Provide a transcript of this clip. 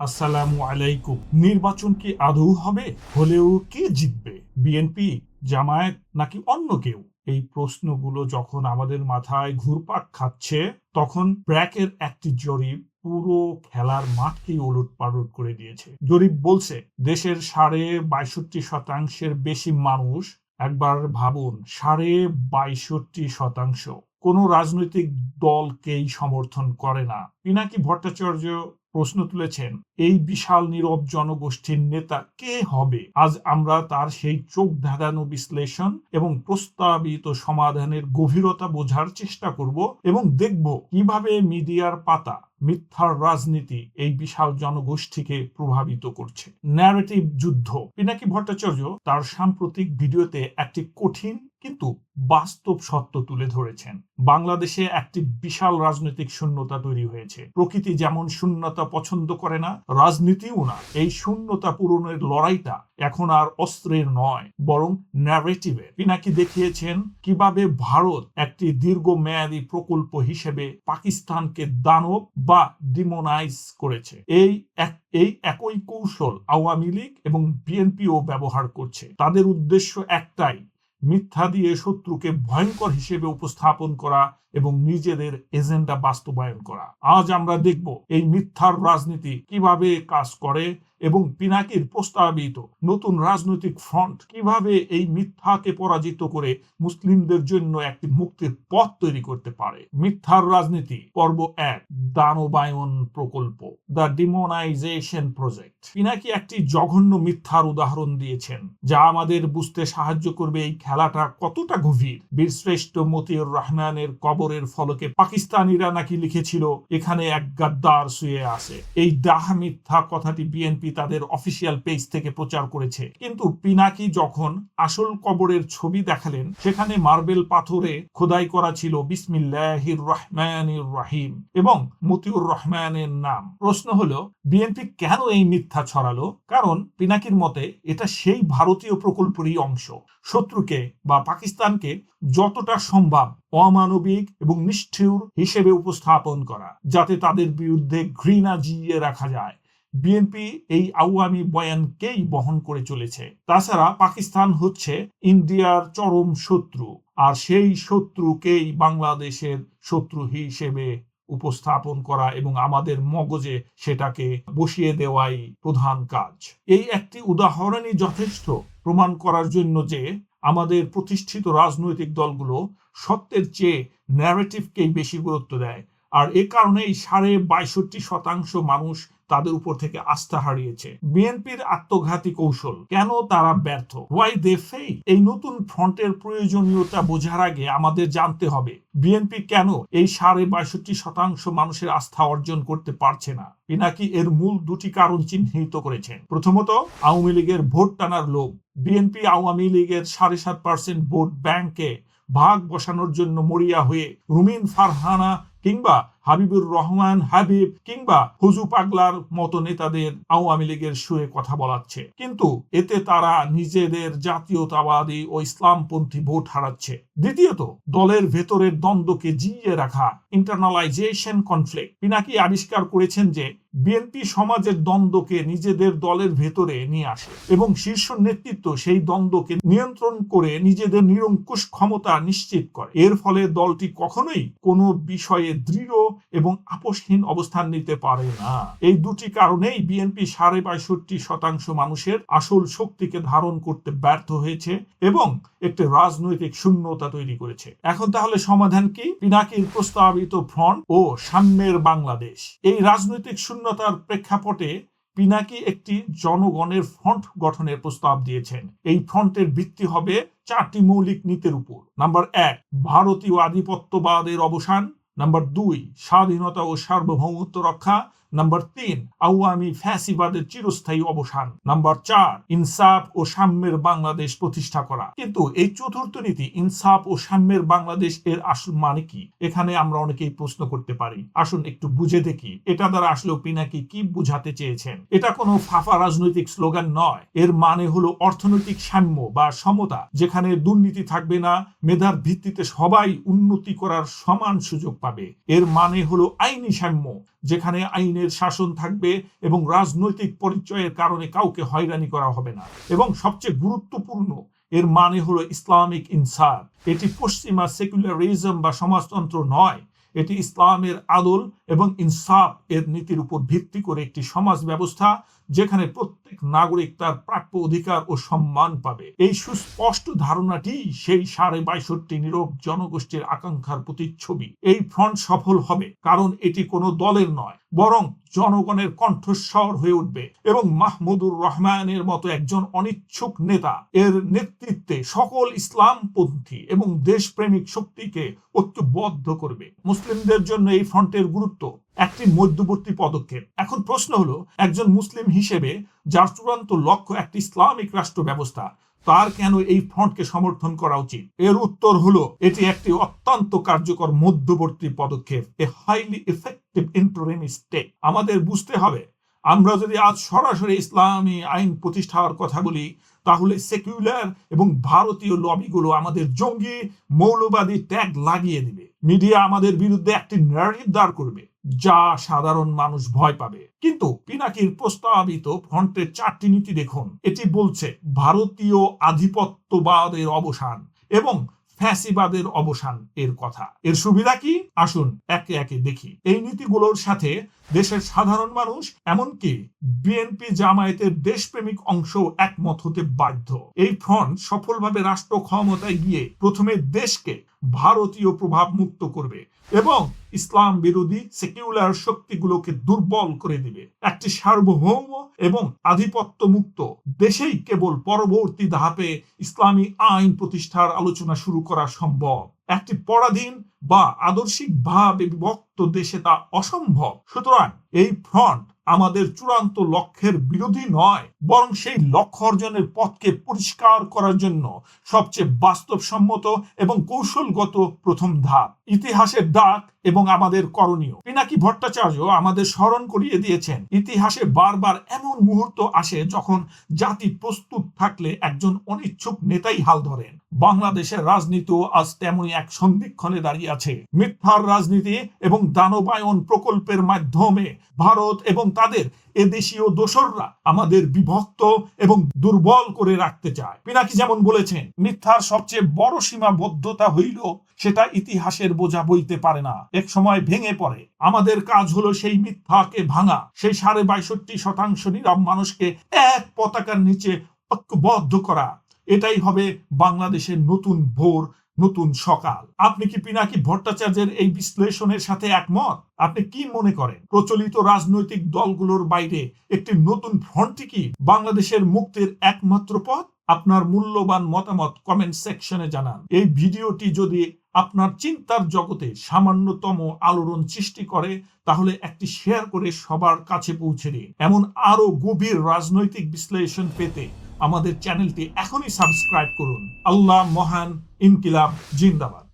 আসসালামু আলাইকুম। নির্বাচন কি আদৌ হবে? হলেও কে জিতবে? বিএনপি, জামায়াত নাকি অন্য কেউ? এই প্রশ্নগুলো যখন আমাদের মাথায় ঘুরপাক খাচ্ছে, তখন ব্র্যাকের একটি জরিপ পুরো খেলার মাঠকেই ওলটপালট করে দিয়েছে। জরিপ বলছে দেশের 62.5% বেশি মানুষ, একবার ভাবুন, 62.5% কোনো রাজনৈতিক দলকেই সমর্থন করে না। পিনাকি ভট্টাচার্য প্রশ্ন তুলেছেন, এই বিশাল নীরব জনগোষ্ঠীর নেতা কে হবে? আজ আমরা তার সেই চোখ ধাঁধানো বিশ্লেষণ এবং প্রস্তাবিত সমাধানের গভীরতা বোঝার চেষ্টা করব এবং দেখব কিভাবে মিডিয়ার পাতা মিথ্যার রাজনীতি এই বিশাল জনগোষ্ঠীকে প্রভাবিত করছে। ন্যারেটিভ যুদ্ধ। পিনাকি ভট্টাচার্য তার সাম্প্রতিক ভিডিওতে একটি কঠিন কিন্তু বাস্তব সত্য তুলে ধরেছেন। বাংলাদেশে একটি বিশাল রাজনৈতিক শূন্যতা তৈরি হয়েছে। প্রকৃতি যেমন শূন্যতা পছন্দ করে না, রাজনীতিও না। এই শূন্যতা পূরণের লড়াইটা এখন আর অস্ত্রের নয়, বরং ন্যারেটিভের। পিনাকি দেখিয়েছেন কিভাবে ভারত একটি দীর্ঘমেয়াদী প্রকল্প হিসেবে পাকিস্তানকে দানব বা ডিমোনাইজ করেছে। এই একই কৌশল আওয়ামী লীগ এবং বিএনপিও ব্যবহার করছে। তাদের উদ্দেশ্য একটাই, মিথ্যা দিয়ে শত্রুকে ভয়ঙ্কর হিসেবে উপস্থাপন করা এবং নিজেদের এজেন্ডা বাস্তবায়ন করা। আজ আমরা দেখব এই মিথ্যার রাজনীতি কিভাবে কাজ করে এবং পিনাকির প্রস্তাবিত নতুন রাজনৈতিক ফ্রন্ট কিভাবে এই মিথ্যাকে পরাজিত করে মুসলিমদের জন্য একটি মুক্তির পথ তৈরি করতে পারে। মিথ্যার রাজনীতি পর্ব 1, দানবায়ন প্রকল্প, দ্য ডিমোনাইজেশন প্রজেক্ট। পিনাকি একটি জঘন্য মিথ্যার উদাহরণ দিয়েছেন যা আমাদের বুঝতে সাহায্য করবে এই খেলাটা কতটা গভীর। বীরশ্রেষ্ঠ মতিউর রহমানের কবরের ফলকে পাকিস্তানিরা নাকি লিখেছিল, এখানে এক গাদ্দার শুয়ে আছে। এই ডাহা মিথ্যা কথাটি বিএনপি তাদের অফিসিয়াল পেজ থেকে প্রচার করেছে, কিন্তু পিনাকি যখন আসল কবরের ছবি দেখালেন, সেখানে মার্বেল পাথরে খোদাই করা ছিল বিসমিল্লাহির রহমানির রহিম এবং মতিউর রহমানের নাম। প্রশ্ন হলো, বিএনপি কেন এই মিথ্যা ছড়ালো? কারণ পিনাকির মতে এটা সেই ভারতীয় প্রকল্পেরই অংশ। শত্রুকে বা পাকিস্তানকে যতটা সম্ভব অমানবিক এবং নিষ্ঠুর হিসেবে উপস্থাপন করা, যাতে তাদের বিরুদ্ধে ঘৃণা জিইয়ে রাখা যায়। বিএনপি এই আওয়ামী বয়ানকেই বহন করে চলেছে। তাছাড়া পাকিস্তান হচ্ছে ইন্ডিয়ার চরম শত্রু, আর সেই শত্রুকেই বাংলাদেশের শত্রু হিসেবে উপস্থাপন করা এবং আমাদের মগজে সেটাকে বসিয়ে দেওয়াই প্রধান কাজ। এই একটি উদাহরণই যথেষ্ট প্রমাণ করার জন্য যে আমাদের প্রতিষ্ঠিত রাজনৈতিক দলগুলো সত্যের চেয়ে ন্যারেটিভকেই বেশি গুরুত্ব দেয়, আর এ কারণেই 62.5% মানুষ তাদের উপর থেকে আস্থা হারিয়েছে। বিএনপির আত্মঘাতী কৌশল, কেন তারা ব্যর্থ? Why they fail? এই নতুন ফ্রন্টের প্রয়োজনীয়তা বোঝার আগে আমাদের জানতে হবে বিএনপি কেন এই 62.5% মানুষের আস্থা অর্জন করতে পারছে না। পিনাকি এর মূল দুটি কারণ চিহ্নিত করেছেন। প্রথমত, আওয়ামী লীগের ভোট টানার লোভ। বিএনপি আওয়ামী লীগের 7.5% ভোট ব্যাংকে ভাগ বসানোর জন্য মরিয়া হয়ে রুমিন ফারহানা কিংবা হাবিবুর রহমান হাবিব কিংবা হুজু পাগলার মতো নেতাদের আওয়ামী লীগের সুরে কথা বলাচ্ছে, কিন্তু এতে তারা নিজেদের জাতীয়তাবাদী ও ইসলামপন্থী ভোট হারাচ্ছে। দ্বিতীয়ত, দলের ভেতরের দ্বন্দ্বকে জিইয়ে রাখা, ইন্টারনালাইজেশন কনফ্লিক্ট। পিনাকি আবিষ্কার করেছেন যে বিএনপি সমাজের দ্বন্দ্বকে নিজেদের দলের ভেতরে নিয়ে আসে এবং শীর্ষ নেতৃত্ব সেই দ্বন্দ্বকে নিয়ন্ত্রণ করে নিজেদের নিরঙ্কুশ ক্ষমতা নিশ্চিত করে। এর ফলে দলটি কখনোই কোনো বিষয়ে দৃঢ় এবং আপোষহীন অবস্থান নিতে পারে না। এই দুটি কারণেই বিএনপি 62.5% মানুষের আসল শক্তিকে ধারণ করতে ব্যর্থ হয়েছে এবং একটি রাজনৈতিক শূন্যতা তৈরি করেছে। এখন তাহলে সমাধান কি? পিনাকির প্রস্তাবিত ফ্রন্ট ও সাম্যের বাংলাদেশ। এই রাজনৈতিক শূন্যতার প্রেক্ষাপটে পিনাকি একটি জনগণের ফ্রন্ট গঠনের প্রস্তাব দিয়েছেন। এই ফ্রন্টের ভিত্তি হবে 4টি মৌলিক নীতির উপর। নাম্বার 1, ভারতীয় আধিপত্যবাদের অবসান। নাম্বার 2, স্বাধীনতা ও সার্বভৌমত্ব রক্ষা। নাম্বার 3, আওয়ামী ফ্যাসিবাদের চিরস্থায়ী অবসান। নাম্বার 4, ইনসাফ ও সাম্যের বাংলাদেশ প্রতিষ্ঠা করা। কিন্তু এই চতুর্থ নীতি, ইনসাফ ও সাম্যের বাংলাদেশ, এর আসল মানে কি? এখানে আমরা অনেকেই প্রশ্ন করতে পারি। আসুন একটু বুঝে দেখি এটা দ্বারা আসলে পিনাকি কি বুঝাতে চেয়েছেন। এটা কোনো ফাফা রাজনৈতিক স্লোগান নয়। এর মানে হলো অর্থনৈতিক সাম্য বা সমতা, যেখানে দুর্নীতি থাকবে না, মেধার ভিত্তিতে সবাই উন্নতি করার সমান সুযোগ পাবে। এর মানে হলো আইনি সাম্য, যেখানে আইনের আইনের শাসন থাকবে এবং রাজনৈতিক পরিচয়ের কারণে কাউকে হয়রানি করা হবে না। এবং সবচেয়ে গুরুত্বপূর্ণ, এর মানে হলো ইসলামিক ইনসাফ। এটি পশ্চিমা সেকুলারিজম বা সমাজতন্ত্র নয়, এটি ইসলামের আদল এবং ইনসাফ এর নীতির উপর ভিত্তি করে একটি সমাজ ব্যবস্থা যেখানে প্রত্যেক নাগরিক তার প্রাপ্য অধিকার ও সম্মান পাবে। এই সুস্পষ্ট ধারণাটি সেই ৬২ নীরব জনগোষ্ঠীর আকাঙ্ক্ষার প্রতিচ্ছবি। এই ফ্রন্ট সফল হবে কারণ এটি কোনো দলের নয়, বরং জনগণের কণ্ঠস্বর হয়ে উঠবে এবং মাহমুদুর রহমানের মতো একজন অনিচ্ছুক নেতা এর নেতৃত্বে সকল ইসলামপন্থী এবং দেশপ্রেমিক শক্তিকে ঐক্যবদ্ধ করবে। মুসলিমদের জন্য এই ফ্রন্টের গুরুত্ব একটি মধ্যবর্তী পদক্ষেপ। এখন প্রশ্ন হলো, একজন মুসলিম হিসেবে যার চূড়ান্ত লক্ষ্য একটি ইসলামিক রাষ্ট্র ব্যবস্থা, তার কেন এই ফ্রন্টকে সমর্থন করা উচিত? এর উত্তর হলো, এটি একটি অত্যন্ত কার্যকর মধ্যবর্তী পদক্ষেপ, a highly effective interim step. আমাদের বুঝতে হবে, আমরা যদি আজ সরাসরি ইসলামী আইন প্রতিষ্ঠার কথা বলি, তাহলে সেকুলার এবং ভারতীয় লবিগুলো আমাদের জঙ্গি মৌলবাদী ট্যাগ লাগিয়ে দিবে। মিডিয়া আমাদের বিরুদ্ধে একটি ন্যারেটিভ দাঁড় করবে যা সাধারণ মানুষ ভয় পাবে। কিন্তু পিনাকির প্রস্তাবিত ফ্রন্টের ৪টি নীতি দেখুন। এটি বলছে ভারতীয় আধিপত্যবাদের অবসান এবং ফ্যাসিবাদের অবসান এর কথা। এর সুবিধা কি? আসুন একে একে দেখি। এই নীতিগুলোর সাথে দেশের সাধারণ মানুষ, এমনকি বিএনপি জামায়াতের দেশপ্রেমিক অংশ একমত হতে বাধ্য। এই ফ্রন্ট সফলভাবে রাষ্ট্র ক্ষমতায় গিয়ে প্রথমে দেশকে ভারতীয় প্রভাব মুক্ত করবে এবং ইসলাম বিরোধী সেকুলার শক্তিগুলোকে দুর্বল করে দিবে। একটি সার্বভৌম এবং আধিপত্য মুক্ত দেশেই কেবল পরবর্তী ধাপে ইসলামী আইন প্রতিষ্ঠার আলোচনা শুরু করা সম্ভব। একটি পরাধীন বা আদর্শিকভাবে বিভক্ত দেশে তা অসম্ভব। সুতরাং এই ফ্রন্ট আমাদের চূড়ান্ত লক্ষ্যের বিরোধী নয়, বরং সেই লক্ষ্য অর্জনের পথকে পরিষ্কার করার জন্য সবচেয়ে বাস্তবসম্মত এবং কৌশলগত প্রথম ধাপ। ইতিহাসের ডাক এবং আমাদের করণীয়। পিনাকি ভট্টাচার্য আমাদের স্মরণ করিয়ে দিয়েছেন, ইতিহাসে বারবার এমন মুহূর্ত আসে যখন জাতি প্রস্তুত থাকলে একজন অনিচ্ছুক নেতাই হাল ধরেন। বাংলাদেশের রাজনীতিও আজ তেমনই এক সন্ধিক্ষণে দাঁড়িয়ে আছে। মিথ্যার রাজনীতি এবং দানবায়ন প্রকল্পের মাধ্যমে ভারত এবং তাদের এদেশীয় দোসররা আমাদের বিভক্ত এবং দুর্বল করে রাখতে চায়। পিনাকি যেমন বলেছেন, মিথ্যার সবচেয়ে বড় সীমাবদ্ধতা হইল সেটা ইতিহাসের বোঝা বইতে পারে না, এক সময় ভেঙে পড়ে। আমাদের কাজ হলো সেই মিথ্যাকে ভাঙা, সেই ৬২% নীরব মানুষকে এক পতাকার নিচে ঐক্যবদ্ধ করা। এটাই হবে বাংলাদেশের নতুন ভোর, নতুন সকাল। আপনি কি পিনাকি ভট্টাচার্যের এই বিশ্লেষণের সাথে একমত? আপনি কি মনে করেন, প্রচলিত রাজনৈতিক দলগুলোর বাইরে একটি নতুন ফ্রন্টই কি বাংলাদেশের মুক্তির একমাত্র পথ? আপনার মূল্যবান মতামত কমেন্ট সেকশনে জানান। এই ভিডিওটি যদি আপনার চিন্তার জগতে সামান্যতম আলোড়ন সৃষ্টি করে, তাহলে একটি শেয়ার করে সবার কাছে পৌঁছে দিন। এমন আরো গভীর রাজনৈতিক বিশ্লেষণ পেতে আমাদের চ্যানেলটি এখনই সাবস্ক্রাইব করুন। আল্লাহ মহান, ইনকিলাব জিন্দাবাদ।